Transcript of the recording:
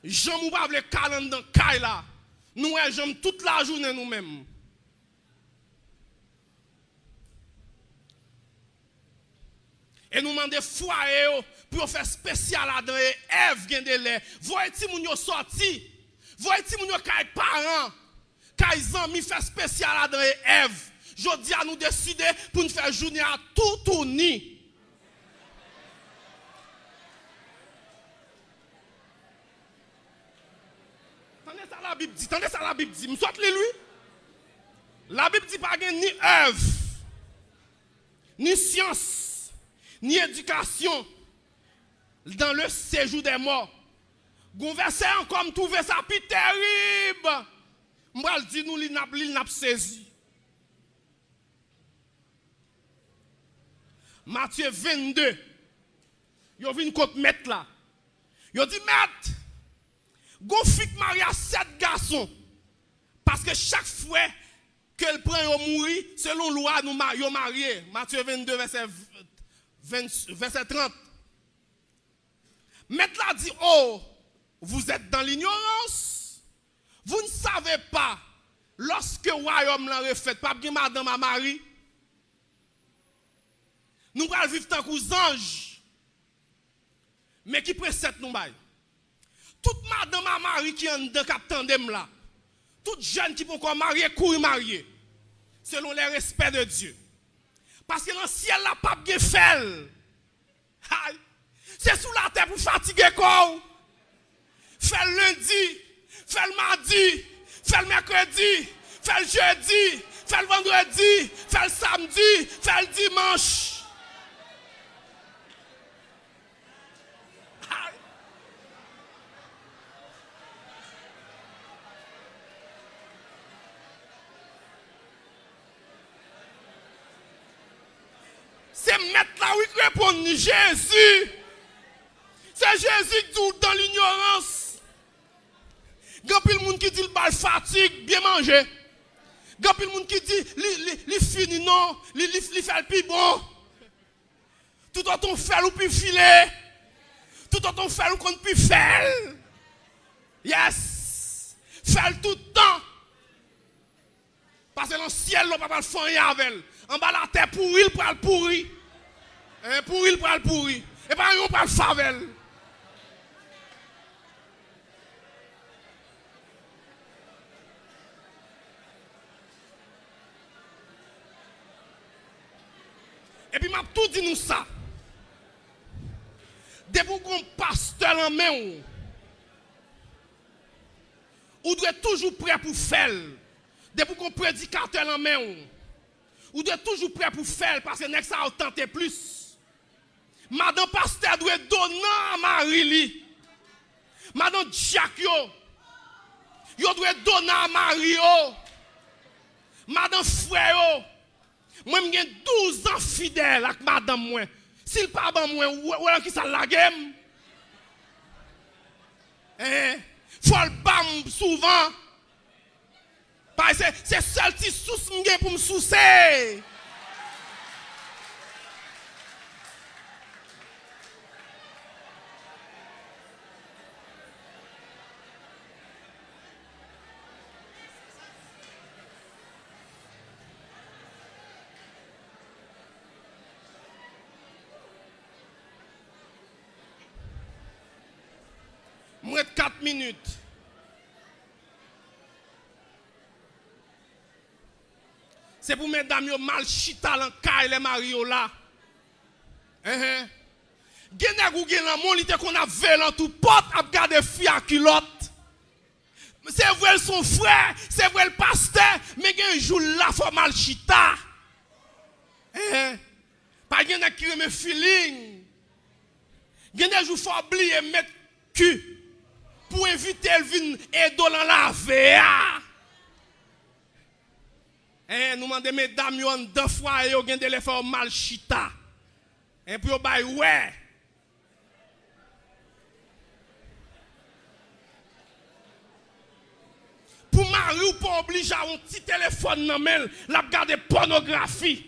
J'aime ou pas le calendrier dans caille là. Nous j'aime toute la journée nous-mêmes. Et nous demandons foyer pour faire spécial là-dedans. Et Ève vient de l'air. Voyez si moun yo sorti. Voyez si moun yo kay parents. Kay amis fait spécial là-dedans. Et Ève. Jodi à nous décider pour nous faire journée à tout tourner. Tendez ça la Bible dit. Tendez ça la Bible dit. Me sorte lui. La Bible dit pas ni Ève. Ni science. Ni éducation dans le séjour des morts. Gon verset encore me trouver ça plus terrible. M'bral dit nous li n'a saisi. Matthieu 22. Yo vinn contre mettre là. Yo dit maître, gon fik marié à 7 garçons parce que chaque fois qu'elle prend yo mourir selon loi nous yo marié. Matthieu 22 verset 30. Maître là dit, oh, vous êtes dans l'ignorance. Vous ne savez pas, lorsque le royaume l'a refait, pas bien madame à Marie, nous allons vivre tant que anges. Mais qui précède nous bail? Toute madame à Marie qui est dans le tandem là, toute jeune qui peut encore marier, courir marier, selon les respects de Dieu. Parce que dans le ciel, la pape bien fait. C'est sous la terre pour fatiguer quoi. Fait le lundi, fait le mardi, fait le mercredi, fait le jeudi, fait le vendredi, fait le samedi, fait le dimanche. C'est mettre là où il répond Jésus. C'est Jésus qui dit dans l'ignorance. Grand pile monde qui dit le fatigue, bien manger. Grand pile monde qui dit li fini non, li fait le plus bon. Tout autant faire ou plus filer. Tout autant faire ou qu'on plus faire. Yes. Faire tout le temps. Parce que dans le ciel, on ne peut pas le faire avec elle. En bas la terre pourri, il prend le pourri. Pourri, il prend le pourri. Et pas on prend le favel. Et puis m'a tout dit nous ça. Depuis qu'on pasteur en main, ou doit toujours prêt pour faire. Depuis qu'on prédicateur en main, ou doit toujours prêt pour faire parce que next ça a tenté plus. Madame pasteur doit donner à Marie. Madame Jacques yo doit donner à Marie. Madame frère moi j'ai 12 ans fidèle avec madame moi. S'il pas ban moi ou qui ça la game. Faut le bam souvent. Parce que c'est seul petit sous pour me soucer. Moi 4 minutes. C'est pour mesdames yo mal chita lan kay les mario là. Genèg ou gen nan mon li te qu'on a velan tout porte a garder fi à culotte. C'est vrai son frère, c'est vrai le pasteur, mais gen jour là faut mal chita. Pas genèg qui me feeling. Genèg jou faut oublier mettre cul pour éviter le vin et dans la VA. Nous demandons mesdames yo en 2 fois et yo gen de les faire mal chita. Et puis yo bay ouais. Pour mari ou pas obligé à un petit téléphone nan men, la regarder pornographie.